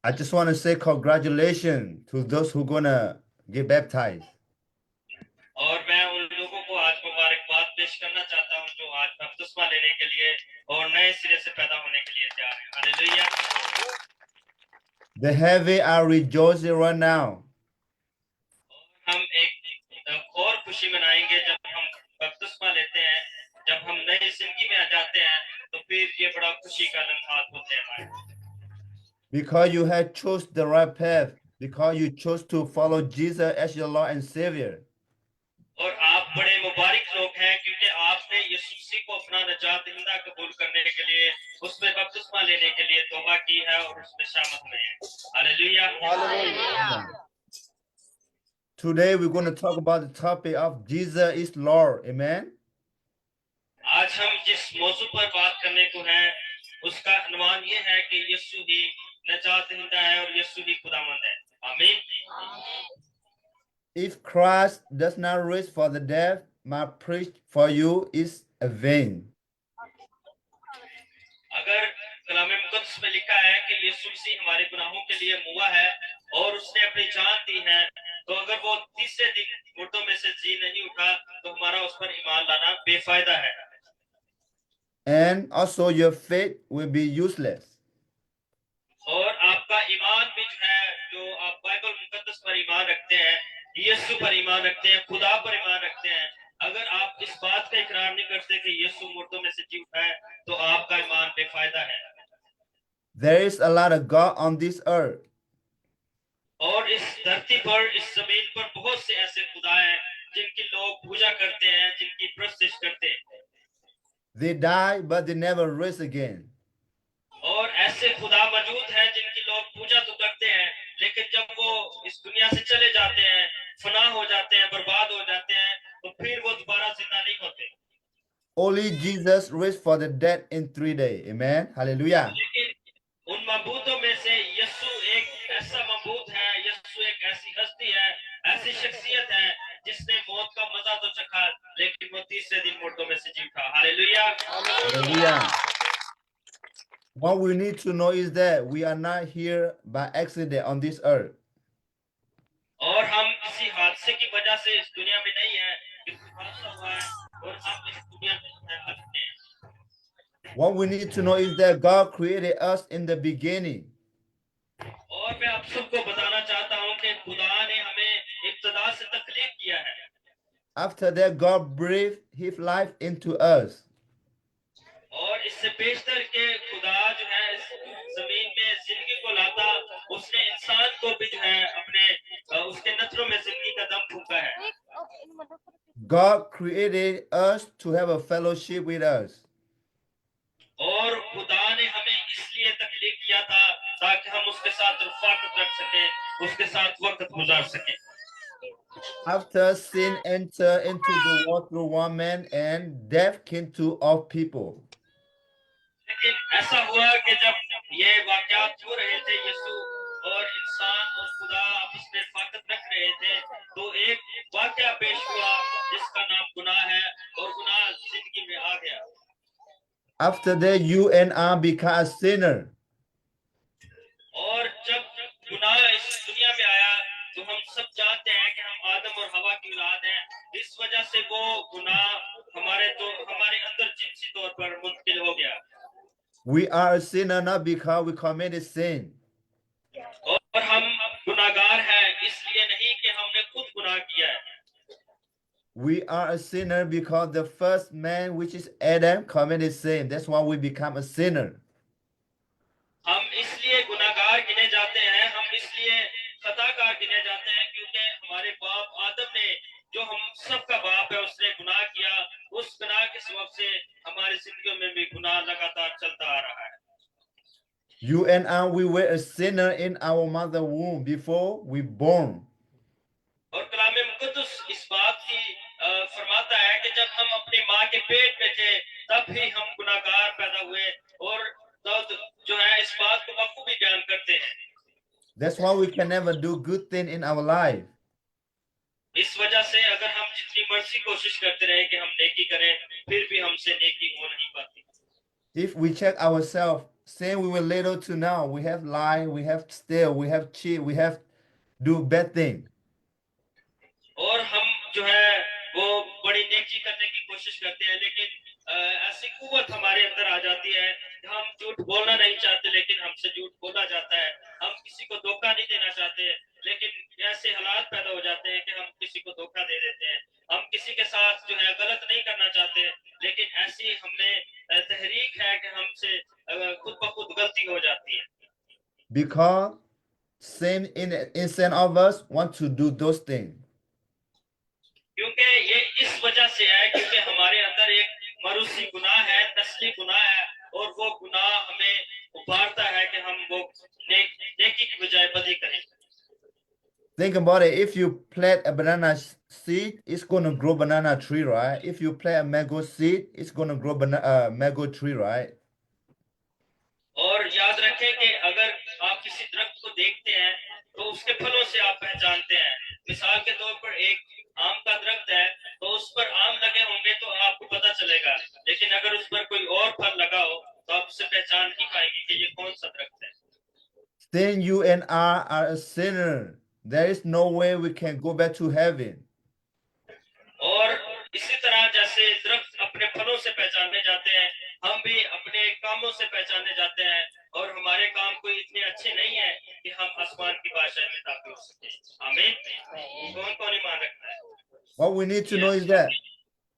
I just want to say congratulations to those who gonna get baptized. और मैं उन लोगों को आज मुबारकबाद पेश करना चाहता हूं जो आज बपतिस्मा लेने के लिए और नए सिरे से पैदा होने के लिए तैयार हैं। Hallelujah. The heavy are rejoicing right now. और हम एक और खुशी मनाएंगे जब हम बपतिस्मा लेते हैं, जब हम नई जिंदगी में आ जाते हैं तो फिर ये बड़ा खुशी का लम्हात होते हैं हमारे। Because you have chose the right path, because you chose to follow Jesus as your Lord and Savior. और आप बड़े मुबारक लोग हैं क्योंकि आपने यीशु मसीह को अपना नजात दहिंदा कबूल करने के लिए, उसमें बपतिस्मा लेने के लिए तौबा की है और उसमें शामिल हुए हैं। Hallelujah. Today we're going to talk about the topic of Jesus is Lord. Amen. आज हम जिस मौजू पर बात करने को हैं उसका अनुमान ये है कि यीशु ही नजात दहिंदा है और यीशु ही खुदावंद है। आमीन। If Christ does not raise for the dead, my preach for you is a vain. अगर कलाम मुकद्दस में लिखा है कि यीशु मसीह हमारे गुनाहों के लिए मुआ है और उसने अपनी जान दी है, तो अगर वो तीसरे दिन मुर्दों में से जी नहीं उठा तो हमारा उस पर ईमान लाना बेफायदा है। And also your faith will be useless. और आपका ईमान भी जो है, जो आप बाइबल मुकद्दस पर ईमान रखते हैं, यीशु पर ईमान रखते हैं, खुदा पर ईमान रखते हैं, अगर आप इस बात का इकरार नहीं करते कि यीशु मुर्दों में से जी उठा है तो आपका ईमान बेफायदा है। There is a lot of God on this earth. और इस धरती पर, इस जमीन पर बहुत से ऐसे खुदा हैं जिनकी लोग पूजा करते हैं, जिनकी प्रस्तिश करते हैं। They die but they never rise again. और ऐसे खुदा मौजूद हैं जिनकी लोग पूजा तो करते हैं, लेकिन जब वो इस दुनिया से चले जाते हैं, फना हो जाते हैं, बर्बाद हो जाते हैं, तो फिर वो दोबारा जिंदा नहीं होते। Only Jesus raised for the dead in 3 days. Amen. Hallelujah. लेकिन उन मबूतों में से यीशु एक ऐसा मबूत है, यीशु एक ऐसी हस्ती है, ऐसी शख्सियत है जिसने मौत का मजा तो चखा, लेकिन वो तीसरे दिन मुर्दों में से जी उठा। Hallelujah. Hallelujah. What we need to know is that we are not here by accident on this earth. और हम किसी हादसे की वजह से इस दुनिया में नहीं है, हादसा हुआ है और हम इस दुनिया में हैं। What we need to know is that God created us in the beginning. और मैं आप सबको बताना चाहता हूं कि खुदा ने हमें इब्तिदा से तख्लीक किया है। After that, God breathed His life into us. और इससे बेशतर के खुदा जो है इस जमीन में जिंदगी को लाता, उसने इंसान को भी जो है अपने उसके नथनों में जिंदगी का दम फूंका है। God created us to have a fellowship with us. और खुदा ने हमें इसलिए तख्लीक किया था ताकि हम उसके साथ रफ़ाकत रख सकें, उसके साथ वक्त गुजार सकें। After sin entered into the world through one man and death came to all people. लेकिन ऐसा हुआ कि जब ये वाक़यात हो रहे थे, यीशु और इंसान और खुदा आपस में रफ़ाकत रख रहे थे, तो एक वाक़या पेश हुआ जिसका नाम गुनाह है और गुनाह जिंदगी में आ गया। After that, you and I become a sinner. और जब गुनाह इस दुनिया में आया तो हम सब जानते हैं कि हम आदम और हवा की औलाद हैं, इस वजह से वो गुनाह हमारे अंदर जिनसी तौर पर मुंतकिल हो गया। We are a sinner not because we committed sin. और हम गुनाहगार हैं इसलिए नहीं कि हमने खुद गुनाह किया है। We are a sinner because the first man, which is Adam, committed sin. That's why we become a sinner. हम इसलिए गुनाहगार गिने जाते हैं, हम इसलिए खताकार गिने जाते हैं क्योंकि हमारे बाप आदम ने, जो हम सबका बाप है, उसने गुनाह किया। उस गुनाह के सबब से हमारी जिंदगियों में भी गुनाह लगातार चलता आ रहा है। You and I, we were a sinner in our mother womb before we born. और कलाम मुकद्दस इस बात की फरमाता है कि जब हम अपनी माँ के पेट में थे तब ही हम गुनाहगार पैदा हुए, और तब जो है इस बात को बखूबी बयान करते हैं। That's why we can never do good thing in our life. इस वजह से अगर हम जितनी मर्जी कोशिश करते रहे कि हम नेकी करें, फिर भी हमसे नेकी हो नहीं पाती। If we check ourselves, since we were little to now, we have lied, we have steal, we have cheat, we have do bad thing. और हम जो है वो बड़ी नेकी करने की कोशिश करते हैं, लेकिन ऐसी कुव्वत हमारे अंदर आ जाती है कि हम झूठ बोलना नहीं चाहते, लेकिन हमसे झूठ बोला जाता है। हम किसी को धोखा नहीं देना चाहते, लेकिन ऐसे हालात पैदा हो जाते हैं कि हम किसी को धोखा दे देते हैं। हम किसी के साथ जो है गलत नहीं करना चाहते, लेकिन ऐसी हमें तहरीक है कि हमसे खुद ब खुद गलती हो जाती है। Because sin inside of us want to do those things. क्योंकि ये इस वजह से है क्योंकि हमारे अंदर एक मरूसी गुनाह है, नस्ली गुनाह है, और वो गुनाह हमें उभारता है कि हम वो नेकी की बजाय बदी करें। Think about it. If you plant a banana seed, it's gonna grow banana tree, right? If you plant a mango seed, it's gonna grow mango tree, right? और याद रखें कि अगर आप किसी दरख्त को देखते हैं तो उसके फलों से आप पहचानते हैं। मिसाल के तौर पर एक आम का दरख्त है, तो उस पर आम लगे होंगे तो आपको पता चलेगा, लेकिन अगर उस पर कोई और फल लगा हो तो आप उसे पहचान नहीं पाएंगे कि ये कौन सा दरख्त है। Then you and I are a sinner. There is no way we can go back to heaven. और इसी तरह जैसे दरख्त अपने फलों से पहचाने जाते हैं, हम भी अपने कामों से पहचाने जाते हैं, और हमारे काम कोई इतने अच्छे नहीं है कि हम आसमान की बादशाही में दाखिल हो सके। आमीन। कौन ईमान रखता है? What we need to know is that.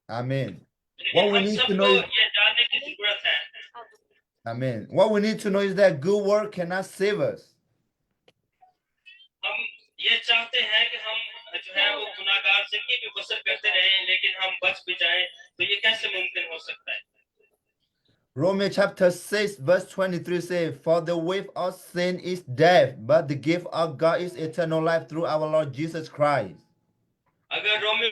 Amen. What we हम need to सबको know is, ये जानने की जरूरत है। Amen. What we need to know is that good work cannot save us. हम ये चाहते हैं कि हम जो है वो गुनाहगार जिंदगी भी बसर करते रहें, लेकिन हम बच भी जाएं, तो ये कैसे मुमकिन हो सकता है? Romans chapter 6 verse 23 says, for the wage of sin is death, but the gift of God is eternal life through our Lord Jesus Christ. अगर रोमियो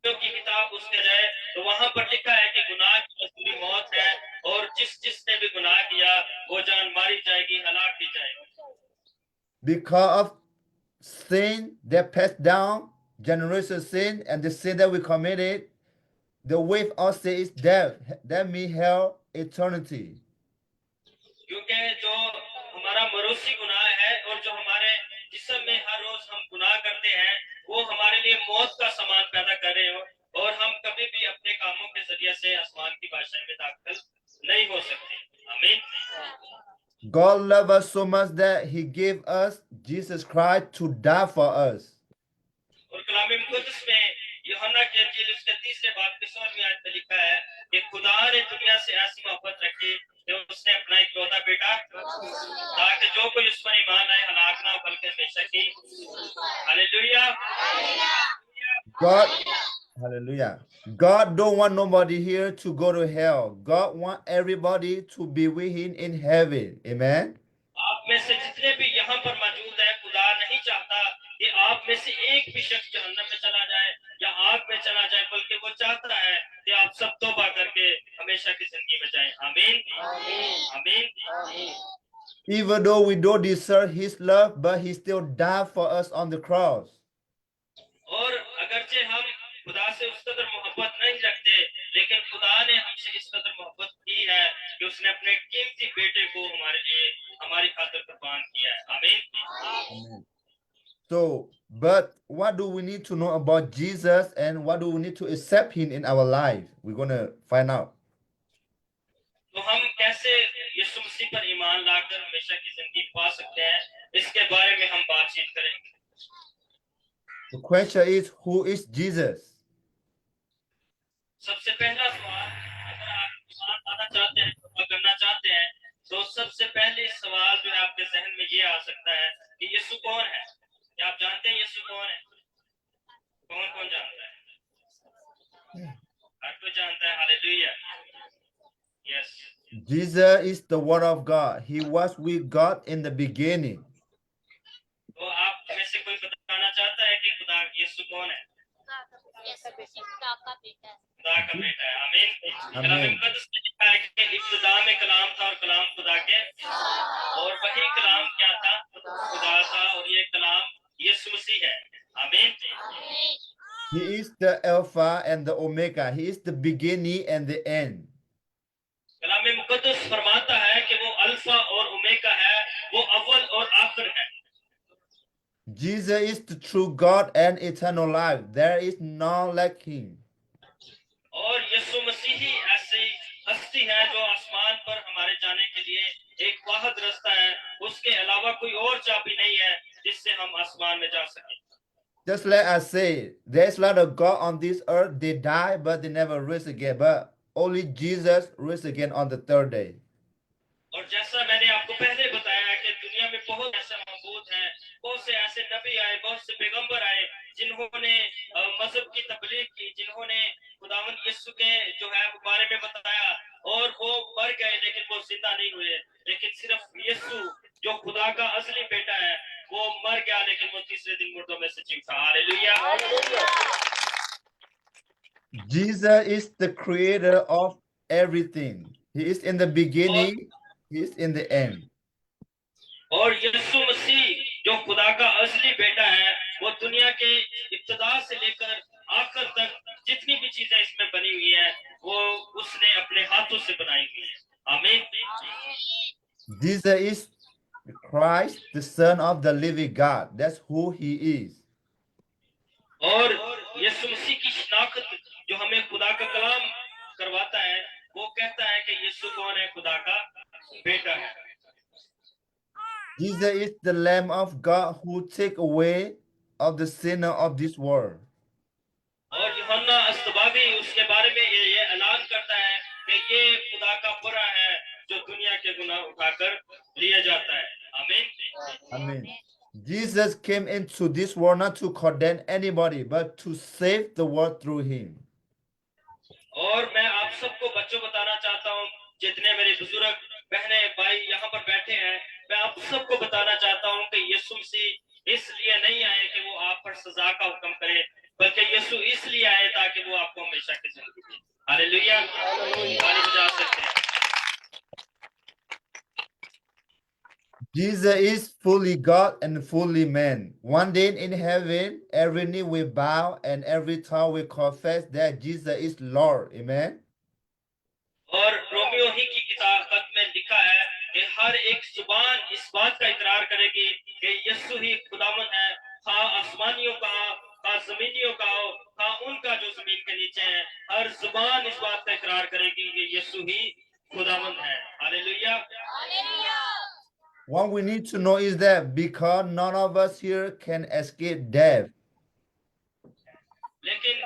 की किताब उसके जाए तो वहां पर लिखा है कि गुनाह की मजदूरी मौत है, और जिसने भी गुनाह किया वो जान मारी जाएगी, हलाक की जाएगी। Because of sin that passed down, generation sin, and the sin that we committed, the wage of sin is death. That means hell, eternity. क्योंकि जो हमारा मरूसी गुनाह है और जो हमारे जिस्म में हर रोज हम गुनाह करते हैं, वो हमारे लिए मौत का सामान पैदा कर रहे हो, और हम कभी भी अपने कामों के जरिए से आसमान की बादशाही में दाखिल नहीं हो सकते। आमीन। God loved us so much that he gave us Jesus Christ to die for us. और कलाम मुक़द्दस में यूहन्ना की इंजील उसके 3 बाब के 16वीं आयत में लिखा है कि खुदा ने दुनिया से ऐसी मोहब्बत रखी कि उसने अपना इकलौता बेटा, ताकि जो कोई उस पर ईमान लाए हलाक ना हो बल्कि हमेशा की। Hallelujah. Hallelujah. God don't want nobody here to go to hell. God want everybody to be with him in heaven. Amen. आप में से जितने भी यहाँ पर मौजूद हैं, खुदा नहीं चाहता कि आप में से एक भी शख्स जहन्नम में चला जाए या आग में चला जाए, बल्कि वो चाहता है कि आप सब तौबा करके हमेशा की जिंदगी में जाएं। आमीन। आमीन। Even though we don't deserve his love, but he still died for us on the cross. और अगरचे हम खुदा से उस कदर मोहब्बत नहीं रखते, लेकिन खुदा ने हमसे इस कदर मोहब्बत की है कि उसने अपने कीमती बेटे को हमारे लिए हमारी खातिर कुर्बान किया है। आमीन। So, but what do we need to know about Jesus, and what do we need to accept him in our life? We're going to find out. तो हम कैसे यीशु मसीह पर ईमान लाकर हमेशा की जिंदगी पा सकते हैं, इसके बारे में हम बातचीत करेंगे। The question is, who is Jesus? सबसे पहला सवाल, अगर आप ईमान लाना चाहते हैं, तौबा करना चाहते हैं, तो सबसे पहले सवाल जो है आपके जहन में ये आ सकता है कि यीशु कौन है? क्या आप जानते हैं यीशु कौन है? कौन जानता है? हर कोई जानता है। Hallelujah. Yes. Jesus is the Word of God. He was with God in the beginning. तो आप में से कोई बताना चाहता है कि खुदा यीशु कौन है? खुदा का बेटा है। आमीन। कलाम मुक़द्दस में लिखा है कि इब्तिदा में कलाम था और कलाम खुदा के, और वही कलाम क्या था? खुदा था, और ये कलाम यीशु मसीह है। आमीन। He is the Alpha and the Omega. He is the beginning and the end. कलाम मुक़द्दस आगे का है, वो अव्वल और आखिर है। Jesus is the true God and eternal life. There is none like him. और यीशु मसीह ही ऐसी हस्ती है जो आसमान पर हमारे जाने के लिए एक वाहिद रास्ता है, उसके अलावा कोई और चाबी नहीं है जिससे हम आसमान में जा सकें। Just like I said, there's a lot of God on this earth. They die, but they never rise again. But only Jesus rose again on the third day. और जैसा मैंने आपको पहले बताया कि दुनिया में बहुत ऐसे मौजूद हैं, बहुत से ऐसे नबी आए, बहुत से पैगंबर आए जिन्होंने मजहब की तबलीग की, जिन्होंने खुदावन यीशु के जो है बारे में बताया, और वो मर गए लेकिन वो जिंदा नहीं हुए। लेकिन सिर्फ यीशु जो खुदा का असली बेटा है, वो मर गया लेकिन वो तीसरे दिन मुर्दों में से जी उठा। Hallelujah. Jesus is the creator of everything. He is in the beginning, he is in the end. और यीशु मसीह जो खुदा का असली बेटा है, वो दुनिया के इब्तिदा से लेकर आखिर तक जितनी भी चीजें इसमें बनी हुई है, वो उसने अपने हाथों से बनाई हुई है। आमीन। Jesus is Christ, the Son of the living God. That's who he is. और यीशु मसीह की शनाख्त जो हमें खुदा का कलाम करवाता है, वो कहता है कि यीशु कौन है, खुदा का बेटा है। Jesus is the Lamb of God who take away of the sinner of this world. और यूहन्ना अस्तबागी उसके बारे में ये ऐलान करता है कि ये खुदा का बुरा है जो दुनिया के गुनाह उठाकर लिया जाता है। आमीन। Amen. Jesus came into this world not to condemn anybody, but to save the world through him. और मैं आप सबको बच्चों बताना चाहता हूँ, जितने मेरे बुजुर्ग बहने भाई यहाँ पर बैठे हैं, मैं आप सबको बताना चाहता हूँ कि यीशु मसीह इसलिए नहीं आए कि वो आप पर सजा का हुक्म करे, बल्कि यीशु इसलिए आए ताकि वो आपको हमेशा की जिंदगी दे। हालेलुया। ताली बजा सकते हैं। Jesus is fully God and fully man. One day in heaven, every knee will bow and every tongue will confess that Jesus is Lord. Amen. और रोमियो ही की किताब में लिखा है कि हर एक जुबान इस बात का इकरार करेगी कि यीशु ही खुदावन है, खा आसमानियों का, खा जमीनियों का हो, खा उनका जो जमीन के नीचे है, हर जुबान इस बात का इकरार करेगी कि यीशु ही खुदावन है। Hallelujah. What we need to know is that because none of us here can escape death, लेकिन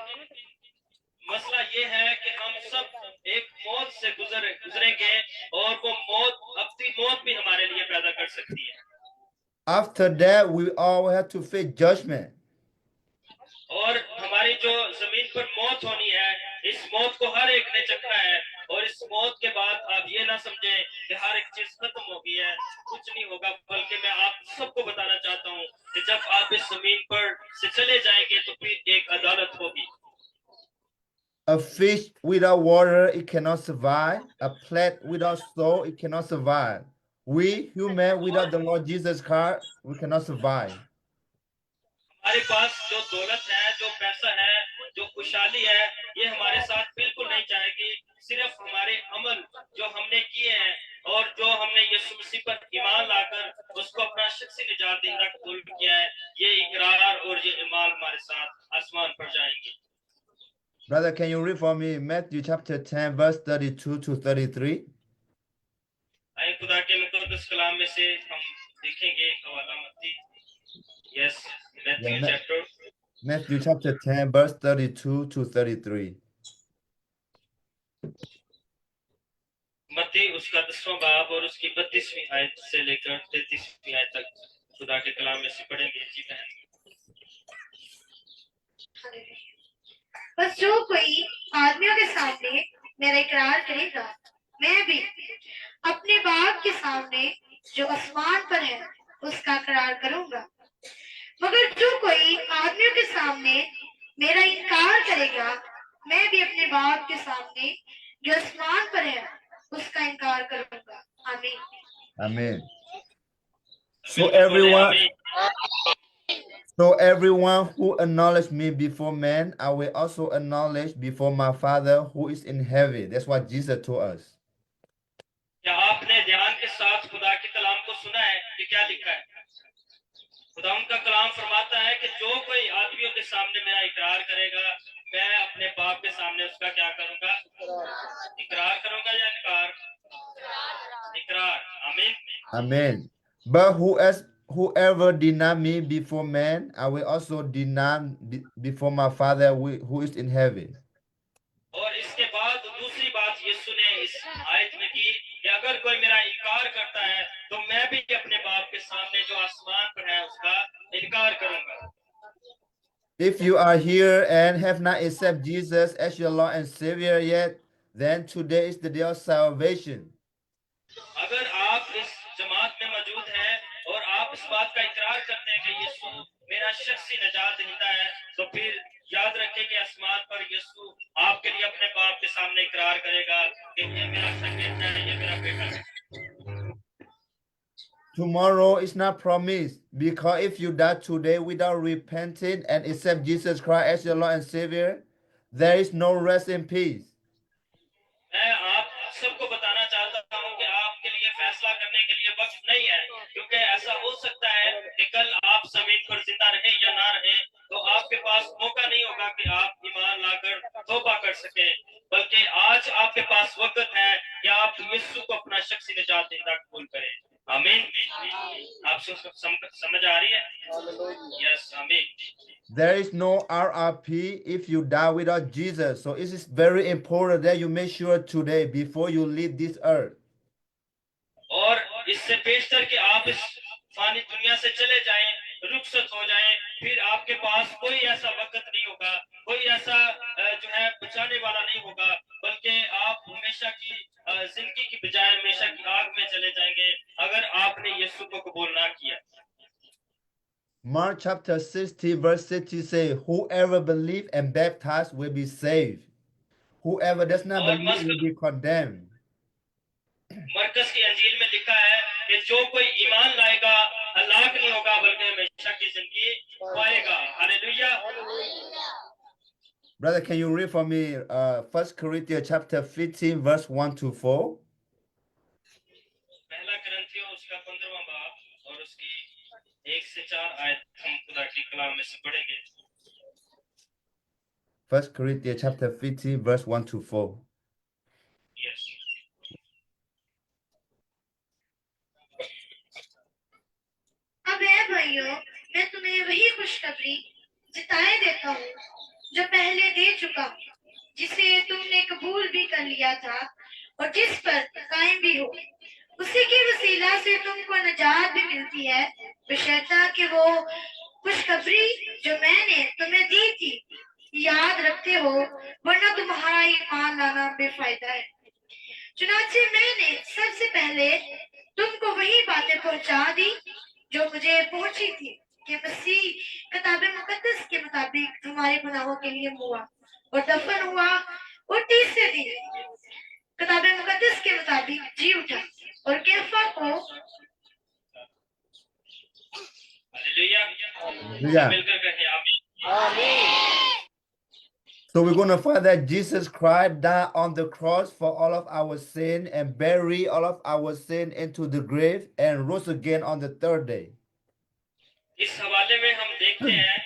मसला ये है कि हम सब एक मौत से गुजरेंगे, और वो मौत, अपनी मौत भी हमारे लिए पैदा कर सकती है। after that we all have to face judgment. और हमारी जो जमीन पर मौत होनी है, इस मौत को हर एक ने चखना है, और इस मौत के बाद आप ये ना समझें कि हर एक चीज खत्म हो गई है, कुछ नहीं होगा, बल्कि मैं आप सबको बताना चाहता हूँ कि जब आप इस जमीन पर से चले जाएंगे तो फिर एक अदालत होगी। A fish without water, it cannot survive. A plant without soul, it cannot survive. We human without the Lord Jesus Christ, we cannot survive. हमारे पास जो दौलत है, जो पैसा है, जो खुशहाली है, ये हमारे साथ बिल्कुल नहीं जाएगी। सिर्फ हमारे अमल जो हमने किए हैं और जो हमने यीशु मसीह पर ईमान लाकर उसको अपना शख्सी निजात देना कबूल किया है, ये इकरार और ये ईमान हमारे साथ आसमान पर जाएंगे। Brother, can you read for me Matthew chapter 10, verse 32 to 33? आए खुदा के मुकद्दस कलाम में से हम देखेंगे हवाला मत्ती। Yes, Matthew chapter 10, verse 32 to 33. मत्ती उसका 10वां बाब और उसकी 32वीं आयत से लेकर 33वीं आयत तक खुदा के कलाम में से पढ़ेंगे। जी बहन। बस जो कोई आदमियों के सामने मेरा इकरार करेगा, मैं भी अपने बाप के सामने जो आसमान पर है उसका इकरार करूंगा। मगर जो कोई आदमियों के सामने मेरा इनकार करेगा, मैं भी अपने बाप के सामने जो आसमान पर है उसका इनकार करूंगा। आमीन। Amen. So everyone who acknowledges me before men, I will also acknowledge before my Father who is in heaven. That's what Jesus told us. क्या आपने ध्यान के साथ खुदा के कलाम को सुना है कि क्या लिखा है। खुदा उनका कलाम फरमाता है कि जो कोई आदमियों के सामने मेरा इकरार करेगा, मैं अपने बाप के सामने उसका क्या करूंगा, इकरार करूंगा या इनकार, इकरार। आमीन। Amen. But whoever deny me before man, I will also deny before my Father who is in heaven. और इसके बाद दूसरी बात यीशु ने इस आयत में की कि अगर कोई मेरा इनकार करता है तो मैं भी अपने बाप के सामने जो आसमान पर है उसका इनकार करूंगा। If you are here and have not accepted Jesus as your Lord and Savior yet, then today is the day of salvation. अगर आप इस जमात में मौजूद हैं और आप इस बात का इकरार करते हैं कि यीशु मेरा शख्सी निजात देता है, तो फिर याद रखें कि आसमान पर यीशु आपके लिए अपने बाप के सामने इकरार करेगा कि ये मेरा संगीत है, ये मेरा बेटा है। Tomorrow is not promised, because if you die today without repenting and accept Jesus Christ as your Lord and Savior, there is no rest in peace. मैं आप सबको बताना चाहता हूं कि आपके लिए फैसला करने के लिए वक्त नहीं है, क्योंकि ऐसा हो सकता है कि कल आप जमीन पर जिंदा रहे या ना रहे, तो आपके पास मौका नहीं होगा कि आप ईमान लाकर तौबा कर सके, बल्कि आज आपके पास वक्त है कि आप यीशु को अपना शख्सी निजात देता कबूल करें। आमीन। आप समझ आ रही है? यस, आमीन। There is no RRP if you die without Jesus. So it is very important that you make sure today before you leave this earth. और इससे बेशतर कि आप इस फानी दुनिया से चले जाएं, रुखसत हो जाएं, फिर आपके पास कोई ऐसा वक्त नहीं होगा, कोई ऐसा जो है बचाने वाला नहीं होगा, बल्कि आप हमेशा की जिंदगी की बजाय हमेशा की आग में चले जाएंगे अगर आपने यीशु को कबूल ना किया। Mark chapter 60 verse 60 says, whoever believes and baptized will be saved. Whoever does not believe will be condemned. मरकस की अंजील में लिखा है कि जो कोई ईमान लाएगा हलाक नहीं होगा बल्कि हमेशा की जिंदगी पाएगा। Hallelujah. Brother, can you read for me 1 Corinthians chapter 15 verse 1 to 4? पहला करंथियों उसका 15वां बाब और उसकी 1 से 4 आयत हम खुदा के कलाम में से पढ़ेंगे। 1 Corinthians chapter 15 verse 1 to 4. Yes. अब है भाइयों, मैं तुम्हें वही खुशखबरी जिताए देता हूँ जो पहले दे चुका हूँ, जिसे तुमने कबूल भी कर लिया था और जिस पर कायम भी हो। उसी के वसीला से तुमको नजात भी मिलती है, बशर्ते कि वो खुशखबरी जो मैंने तुम्हें दी थी याद रखते हो, वरना तुम्हारा ईमान लाना बेफायदा है। चुनांचे मैंने सबसे पहले तुमको वही बातें पहुंचा दी जो मुझे पहुंची थी कि मसीह किताब मुकद्दस के मुताबिक तुम्हारे गुनाहों के लिए हुआ और दफन हुआ और तीसरे दिन किताब मुकद्दस के मुताबिक जी उठा और कैफा को Hallelujah. मिलकर कहें आमीन। So we're going to find that Jesus Christ died on the cross for all of our sin and buried all of our sin into the grave and rose again on the third day. इस हवाले में हम देखते हैं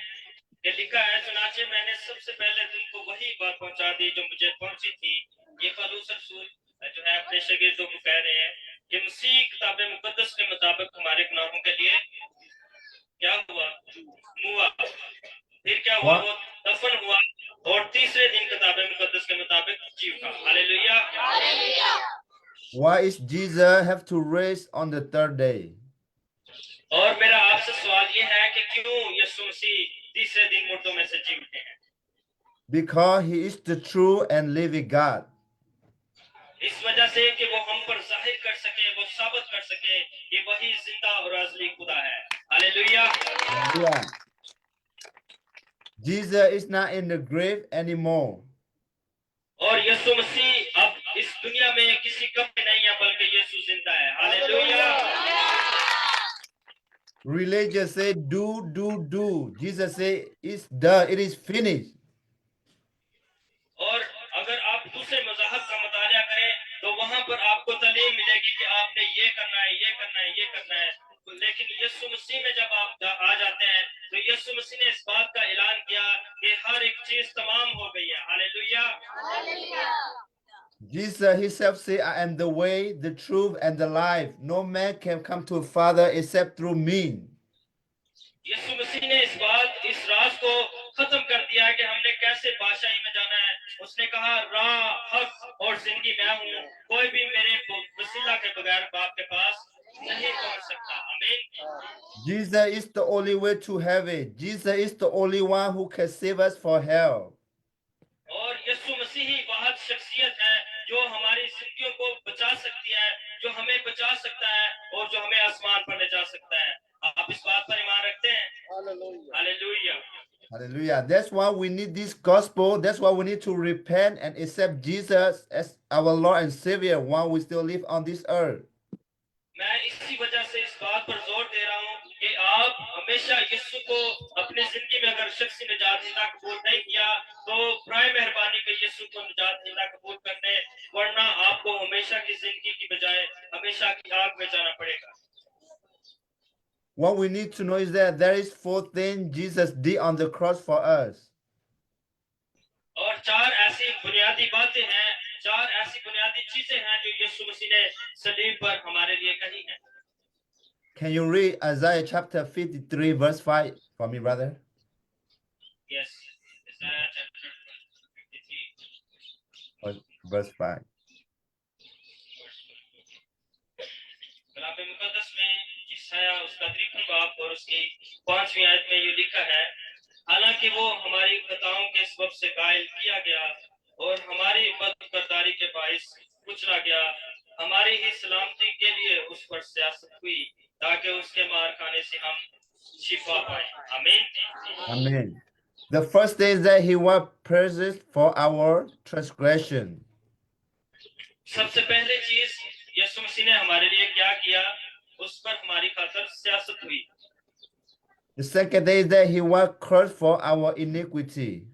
कि लिखा है, चुनांचे मैंने सबसे पहले तुमको वही बात पहुंचा दी जो मुझे पहुंची थी। ये पौलुस रसूल जो है अपने शागिर्दों को कह रहे हैं कि मसीह किताब मुकद्दस के मुताबिक तुम्हारे गुनाहों के लिए क्या हुआ, मुआ, फिर क्या हुआ, वो दफन हुआ और तीसरे दिन किताब मुकद्दस के मुताबिक जी उठा। Hallelujah. Why is Jesus have to raise on the third day? और मेरा आपसे सवाल ये है कि क्यों यीशु मसीह तीसरे दिन मुर्दों में से जी उठे हैं? Because he is the true and living God. इस वजह से कि वो हम पर जाहिर कर सके, वो साबित कर सके कि वही जिंदा और असली खुदा है। Hallelujah. Yeah. Jesus is not in the grave anymore. और यीशु मसीह अब इस दुनिया में किसी कम में नहीं है, बल्कि यीशु जिंदा है। Hallelujah. Religion say do. Jesus say it's done, it is finished. और अगर आप दूसरे मज़हब का मुतालिया करें तो वहां पर आपको तालीम मिलेगी कि आपने ये करना है, ये करना है, ये करना है। लेकिन यीशु मसीह में जब आप आ जाते हैं तो यीशु मसीह ने इस बात का ऐलान किया कि हर एक चीज तमाम हो गई है। Hallelujah. Jesus himself said, I am the way, the truth, and the life. No man can come to the Father except through me. यीशु मसीह ने इस राज को खत्म कर दिया कि हमने कैसे बादशाही में जाना है। उसने कहा राह, हक और जिंदगी मैं हूँ, कोई भी मेरे वसीला के बगैर बाप के पास नहीं पहुंच सकता। आमीन। Jesus is the only way to heaven. Jesus is the only one who can save us from hell. और यीशु मसीह ही वह शख्सियत है जो हमारी जिंदगियों को बचा सकती है, जो हमें बचा सकता है और जो हमें आसमान पर ले जा सकता है। आप इस बात पर ईमान रखते हैं? Hallelujah. Hallelujah. That's why we need this gospel. That's why we need to repent and accept Jesus as our Lord and Savior while we still live on this earth. मैं इसी वजह से इस बात पर जोर दे रहा हूँ कि आप हमेशा यीशु को अपनी जिंदगी में अगर शख्सी निजात जिंदा कबूल नहीं किया तो बराए मेहरबानी के यीशु को निजात जिंदा कबूल करने, वरना आपको हमेशा की जिंदगी की बजाय हमेशा की आग में जाना पड़ेगा। What we need to know is that there is 4 things Jesus did on the cross for us. और 4 ऐसी बुनियादी बातें हैं, 4 ऐसी बुनियादी चीजें हैं जो यीशु मसीह ने सलीब पर हमारे लिए कही हैं। Can you read Isaiah chapter 53 verse 5 for me, brother? Yes, Isaiah chapter 53 verse 5. कलाम मुकद्दस में यशायाह उसका 53 बाब और उसकी 5वीं आयत में ये लिखा है, हालांकि वो हमारी खताओं के सबब से घायल किया गया और हमारी बदकरदारी के बाइस कुचला गया, हमारी ही सलामती के लिए उस पर सियासत हुई ताकि उसके मार खाने से हम शिफा पाएं। आमीन। Amen. The first thing is that he was punished for our transgression. सबसे पहले चीज यीशु मसीह ने हमारे लिए क्या किया, उस पर हमारी खातिर सियासत हुई। The second thing is that he was crushed for our iniquity.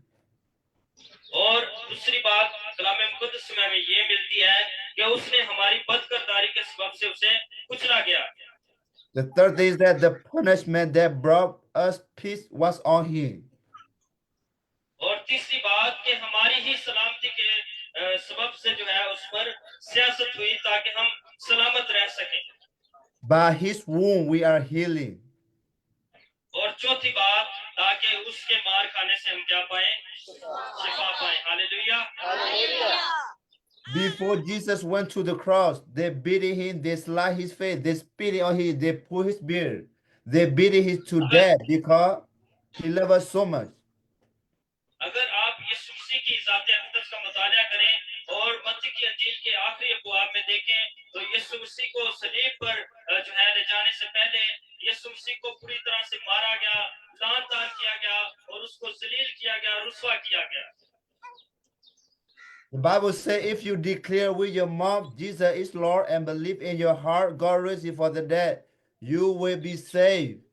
और दूसरी बात कलाम मुकद्दस में हमें ये मिलती है कि उसने हमारी बदकरदारी के सबब से उसे कुचला गया। The third thing is that the punishment that brought us peace was on him. और तीसरी बात कि हमारी ही सलामती के सबब से जो है उस पर सियासत हुई ताकि हम सलामत रह सकें। By his wound we are healing. और चौथी बात, ताकि उसके मार खाने से हम क्या पाएं, शिफा पाएं। Hallelujah. Before Jesus went to the cross, they beat him, they slashed his face, they spit on him, they pulled his beard, they beat him to death because he loved us so much. अगर आप यीशु मसीह की ज़ात अक़दस का मुताला करें और मत्ती की अंजील के आखिरी अबवाब में देखें तो यीशु मसीह को सलीब पर जो है ले जाने से पहले यीशु मसीह को पूरी तरह से मारा गया, लानतान किया गया और उसको जलील किया गया, रुस्वा किया गया। The Bible says if you declare with your mouth Jesus is Lord and believe in your heart God raised him for the dead, you will be saved.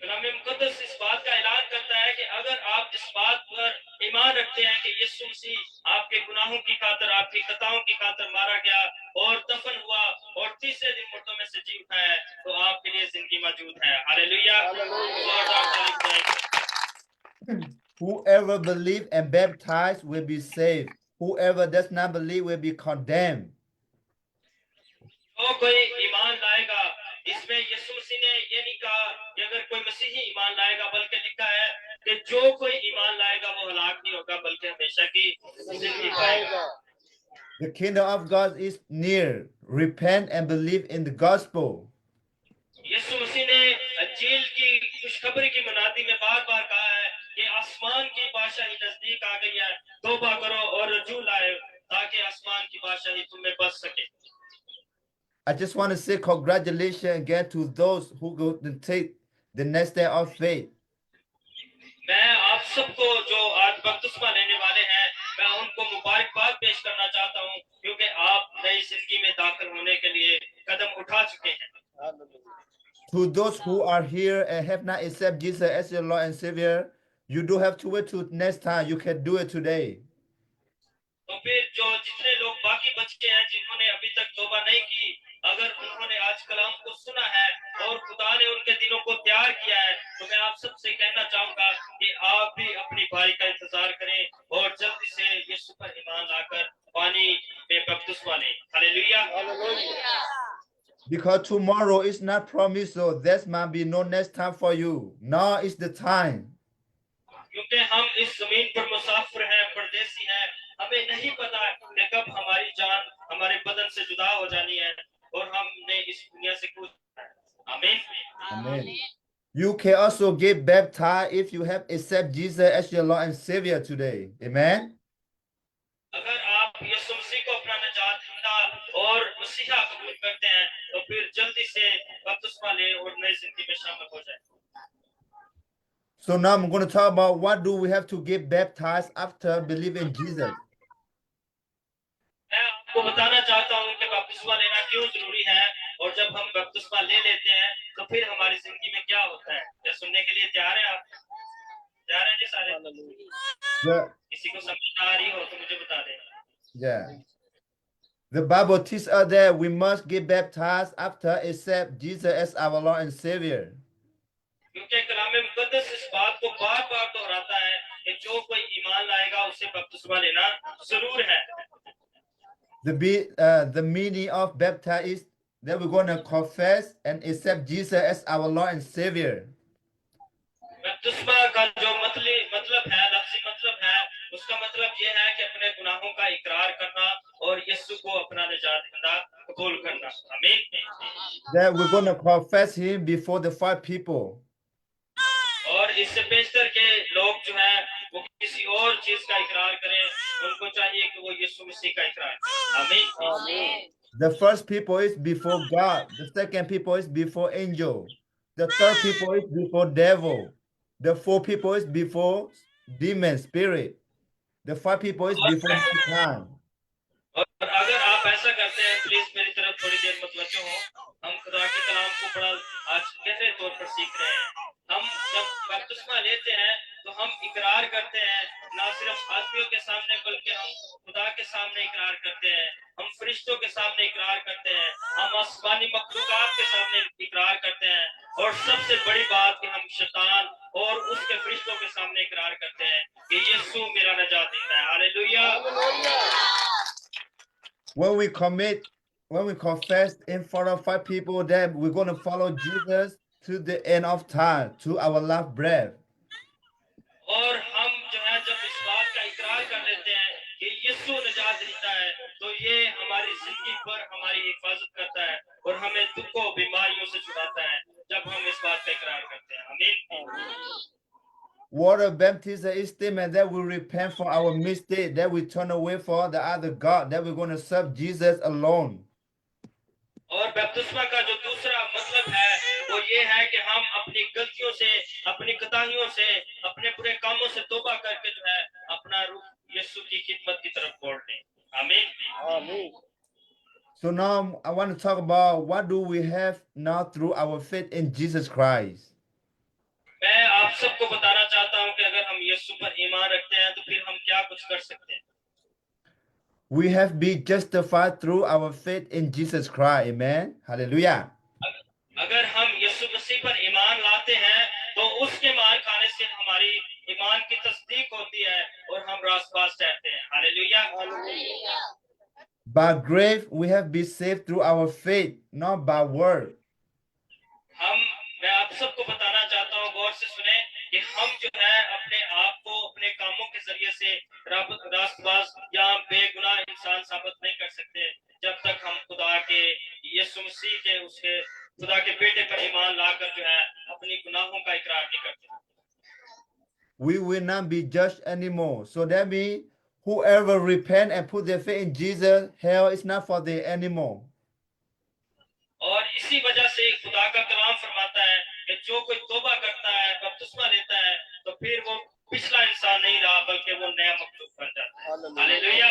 कलाम मुकद्दस इस बात का ऐलान करता है कि अगर आप इस बात पर ईमान रखते हैं कि यीशु मसीह आपके गुनाहों की खातिर, आपकी खताओं की खातिर मारा गया और दफन हुआ और तीसरे दिन मुर्दों में से जी उठा है, तो आपके लिए जिंदगी मौजूद है। Hallelujah. Whoever believes and baptized will be saved. Whoever does not believe will be condemned. जो कोई ईमान लाएगा, इसमें यीशु मसीह ने ये नहीं कहा कि अगर कोई मसीही ईमान लाएगा, बल्कि लिखा है कि जो कोई ईमान लाएगा वो हलाक नहीं होगा बल्कि हमेशा की जिंदगी पाएगा। The kingdom of God is near. Repent and believe in the gospel. यीशु मसीह ने अंजील की खुशखबरी की मुनादी में बार-बार कहा है कि आसमान की बादशाही नजदीक आ गई है, तौबा करो और रजू लाओ ताकि आसमान की बादशाही तुम में बस सके। I just want to say congratulations again to those who go to take the next step of faith. मैं आप सबको जो आज बपतिस्मा लेने वाले हैं, मैं उनको मुबारकबाद पेश करना चाहता हूं क्योंकि आप नई जिंदगी में दाखिल होने के लिए कदम उठा चुके हैं। To those who are here and have not accepted Jesus as your Lord and Savior, you don't have to wait till next time. You can do it today. तो फिर जो जितने लोग बाकी बचे हैं जिन्होंने अभी तक तौबा नहीं की, अगर उन्होंने आज कलाम को सुना है और खुदा ने उनके दिलों को तैयार किया है, तो मैं आप सबसे कहना चाहूंगा कि आप भी अपनी बारी का इंतजार करें और जल्दी से यीशु पर ईमान लाकर पानी में बपतिस्मा लें। Hallelujah. Because tomorrow is not promised, so there might be no next time for you. Now is the time. क्योंकि हम इस जमीन पर मुसाफिर हैं, परदेसी हैं, हमें नहीं पता कि कब हमारी जान हमारे बदन से जुदा हो जानी है और हमने इस दुनिया से कूच जाना है। आमीन। Amen. You can also get baptized if you have accepted Jesus as your Lord and Savior today. Amen. अगर आप यीशु मसीह को अपना निजात दहिंदा और मसीहा कबूल करते हैं, तो फिर जल्दी से बपतिस्मा लें और नई जिंदगी में शामिल हो जाएं। So now I'm going to talk about what do we have to get baptized after believing Jesus. मैं आपको बताना चाहता हूं कि बपतिस्मा लेना क्यों जरूरी है और जब हम बपतिस्मा ले लेते हैं तो फिर हमारी जिंदगी में क्या होता है। क्या सुनने के लिए तैयार हैं आप? तैयार हैं जी सारे? किसी को समझ आ रही हो तो मुझे बता दें। Yeah. The Bible teaches us that we must get baptized after accept Jesus as our Lord and Savior. क्योंकि कलाम मुकद्दस इस बात को बार-बार दोहराता है कि जो कोई ईमान लाएगा उसे बपतिस्मा लेना जरूर है। The meaning of baptize is that we're going to confess and accept Jesus as our Lord and Savior. बपतिस्मा का जो मतलब है, लफ्ज़ी मतलब है, उसका मतलब ये है कि अपने गुनाहों का इकरार करना और यीशु को अपना निजात दहिंदा कबूल करना। आमीन। That we're going to confess Him before the 5 people. और इससे बेहतर के लोग जो हैं वो किसी और चीज का इकरार करें, उनको चाहिए कि वो यीशु मसीह का इकरार करें। आमीन। The first people is before God. The second people is before angel. The third people is before devil. The 4 people is before demon spirit. The 5 people is before mankind. और अगर आप ऐसा करते हैं, प्लीज मेरी तरफ थोड़ी देर मतवज्जो हो। हम खुदा के कलाम को बड़ा आज गहरे तौर पर सीख रहे हैं। हम जब बपतिस्मा लेते हैं तो हम इकरार करते हैं, ना सिर्फ आदमियों के सामने बल्कि हम खुदा के सामने इकरार करते हैं, हम फरिश्तों के सामने इकरार करते हैं, हम आसमानी मखलूकात के सामने इकरार करते हैं और सबसे बड़ी बात कि हम शैतान और उसके फरिश्तों के सामने इकरार करते हैं कि यीशु मेरा निजात दहिंदा है। Hallelujah. When we confess in front of 5 people that we're going to follow Jesus to the end of time, to our last breath. और हम जो है जब इस बात का इकरार कर लेते हैं कि यीशु निजात दहिंदा है, तो ये हमारी जिंदगी पर हमारी हिफाजत करता है और हमें दुखों बीमारियों से छुड़ाता है जब हम इस बात का इकरार करते हैं। आमीन। Water baptism is statement that we repent for our mistake, that we turn away from the other God, that we're going to serve Jesus alone. और बपतिस्मा का जो दूसरा मतलब है वो ये है कि हम अपनी गलतियों से, अपनी कोताहियों से, अपने बुरे कामों से तौबा करके जो है अपना रुख यीशु की खिदमत की तरफ मोड़ लें। आमीन। आमीन। So now I want to talk about what do we have now through our faith in Jesus Christ. मैं आप सबको बताना चाहता हूं कि अगर हम यीशु पर ईमान रखते हैं तो फिर हम क्या कुछ कर सकते हैं। We have been justified through our faith in Jesus Christ. Amen. Hallelujah. अगर हम यीशु मसीह पर ईमान लाते हैं तो उसके मार खाने से हमारी ईमान की तस्दीक होती है और हम रास्तबाज ठहरते हैं। Hallelujah. By grace we have been saved through our faith, not by word. मैं आप सबको बताना चाहता हूं, गौर से सुने कि हम जो है अपने आप को अपने कामों के जरिए से रास्तबाज या बेगुनाह इंसान साबित नहीं कर सकते जब तक हम खुदा के यीशु मसीह के उसके खुदा के बेटे पर ईमान लाकर जो है अपनी गुनाहों का इकरार नहीं करते। We will not be judged anymore. So that means whoever repent and put their faith in Jesus, hell is not for them anymore. और इसी वजह से खुदा का कलाम फरमाता है कि जो कोई तौबा करता है, बपतिस्मा लेता है, तो फिर वो पिछला इंसान नहीं रहा बल्कि वो नया मखलूक बन जाता है। Hallelujah.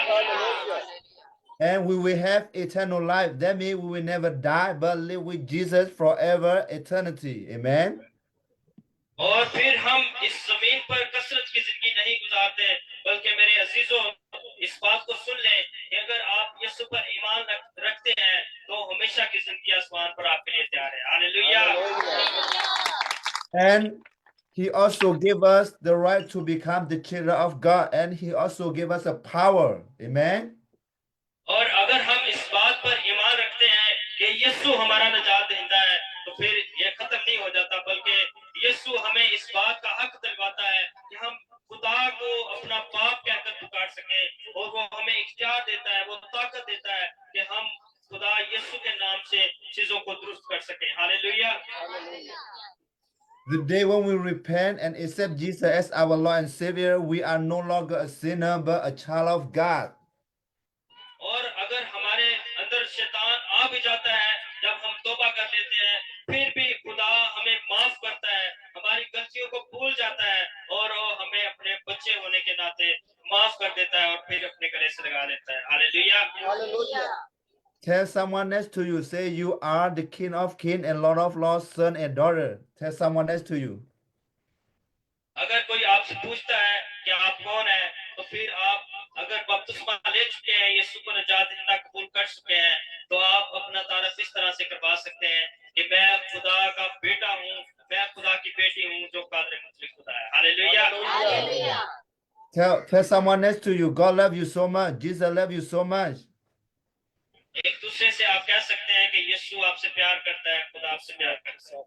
And we will have eternal life. That means we will never die but live with Jesus forever, eternity. Amen. और फिर हम इस जमीन पर कसरत की जिंदगी नहीं गुजारते बल्कि मेरे अजीजों इस बात को सुन लें कि अगर आप यीशु पर ईमान रखते हैं तो हमेशा की जिंदगी आसमान पर आपके लिए तैयार है। Hallelujah. And he also gave us the right to become the children of God, and he also gave us a power. Amen. और अगर हम इस बात पर ईमान रखते हैं कि यीशु हमारा निजात देता है तो फिर ये खत्म नहीं हो जाता, बल्कि यीशु हमें इस बात का हक दिलवाता है कि हम खुदा को अपना बाप कहकर पुकार सके, और वो हमें इख्तियार देता है, वो ताकत देता है कि हम खुदा यीशु के नाम से चीजों को दुरुस्त कर सके। Hallelujah. The day when we repent and accept Jesus as our Lord and Savior, we are no longer a sinner but a child of God. और अगर हमारे अंदर शैतान आ भी जाता है, जब हम तौबा कर लेते हैं, फिर भी खुदा हमें माफ करता है, हमारी गलतियों को भूल जाता है, और वो हमें अपने बच्चे होने के नाते माफ कर देता है और फिर अपने गले से लगा लेता है। Hallelujah. Tell someone next to you, say you are the King of Kings and Lord of Lords, son and daughter. Tell someone next to you. अगर कोई आपसे पूछता है कि आप कौन है, तो फिर आप अगर बपतिस्मा ले चुके हैं, यीशु को निजात देना कबूल कर चुके हैं, तो आप अपना तारफ इस तरह से करवा सकते हैं कि मैं खुदा का बेटा हूँ, मैं खुदा की बेटी हूँ जो कादिर मुतलक खुदा है। Hallelujah. Tell someone next to you, God love you so much. Jesus love you so much. एक दूसरे से आप कह सकते हैं कि यीशु आपसे प्यार करता है, खुदा आपसे प्यार करता है।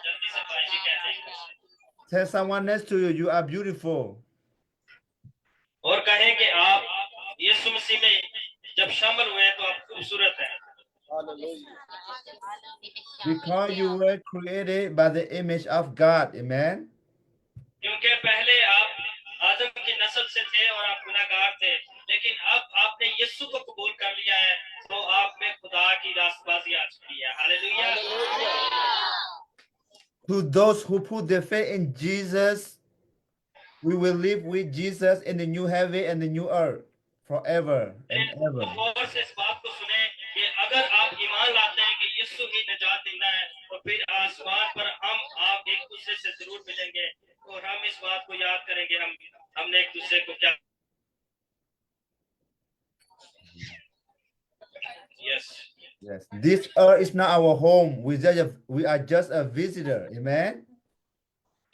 जल्दी से भाई जी कहते हैं। Tell someone next to you, you are beautiful. और कहें कि आप यीशु मसीह में जब शामिल हुए तो आप खूबसूरत हैं। Because you were created by the image of God. Amen. क्योंकि पहले आप आदम की नस्ल से थे और आप गुनाहगार थे, लेकिन अब आपने यीशु को कबूल कर लिया है तो आप में खुदा की रास्तबाजी आ चुकी है। Hallelujah. To those who put their faith in Jesus, we will live with Jesus in the new heaven and the new earth forever and ever. और से इस बात को सुने कि अगर आप ईमान लाते हैं कि यीशु ही निजात देना है, तो फिर आसमान पर आप एक दूसरे से जरूर मिलेंगे, और हम इस बात को याद करेंगे हमने एक दूसरे को क्या। Yes. This earth is not our home. We are just a visitor. Amen.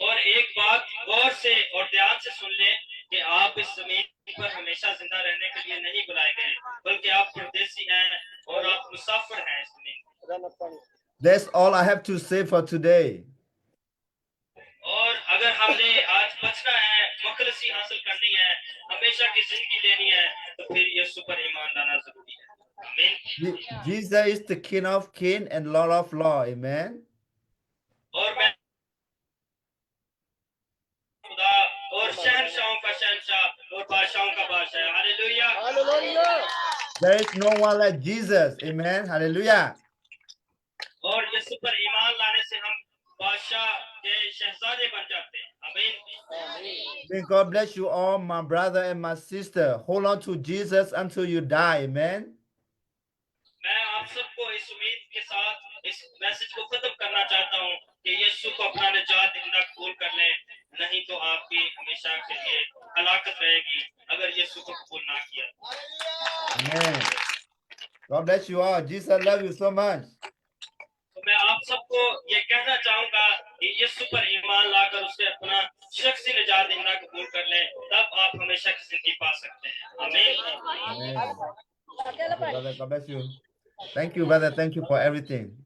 और एक बात गौर से और ध्यान से सुन लें कि आप इस जमीन पर हमेशा जिंदा रहने के लिए नहीं बुलाए गए, बल्कि आप परदेसी हैं और आप मुसाफिर हैं इस जमीन। That's all I have to say for today. और अगर हमने आज बचना है, मुखलसी हासिल करनी है, हमेशा की जिंदगी लेनी है, तो फिर यीशु पर ईमान लाना जरूरी है। आमीन। Jesus is the King of Kings and Lord of Lords. Amen. और मैं खुदा और शहंशाहों का शहंशाह और बादशाहों का बादशाह। Hallelujah. Hallelujah. There is no one like Jesus. Amen. Hallelujah. और यीशु पर ईमान लाने से हम बादशाह के शहजादे बन जाते हैं। आमीन। May God bless you all, my brother and my sister. Hold on to Jesus until you die. Amen. मैं आप सबको इस उम्मीद के साथ इस मैसेज को खत्म करना चाहता हूँ कि यीशु को अपना निजात देना कबूल कर लें, नहीं तो आपकी हमेशा के लिए हलाकत रहेगी अगर यीशु को कबूल ना किया। Amen. God bless you all. Jesus love you so much. तो मैं आप सबको ये कहना चाहूंगा कि यीशु पर ईमान लाकर उसे अपना शख्सी निजात देना कबूल कर लें, तब आप हमेशा की जिंदगी पा सकते हैं। आमीन। Amen. Okay, brother, God bless you. Thank you, brother. Thank you for everything.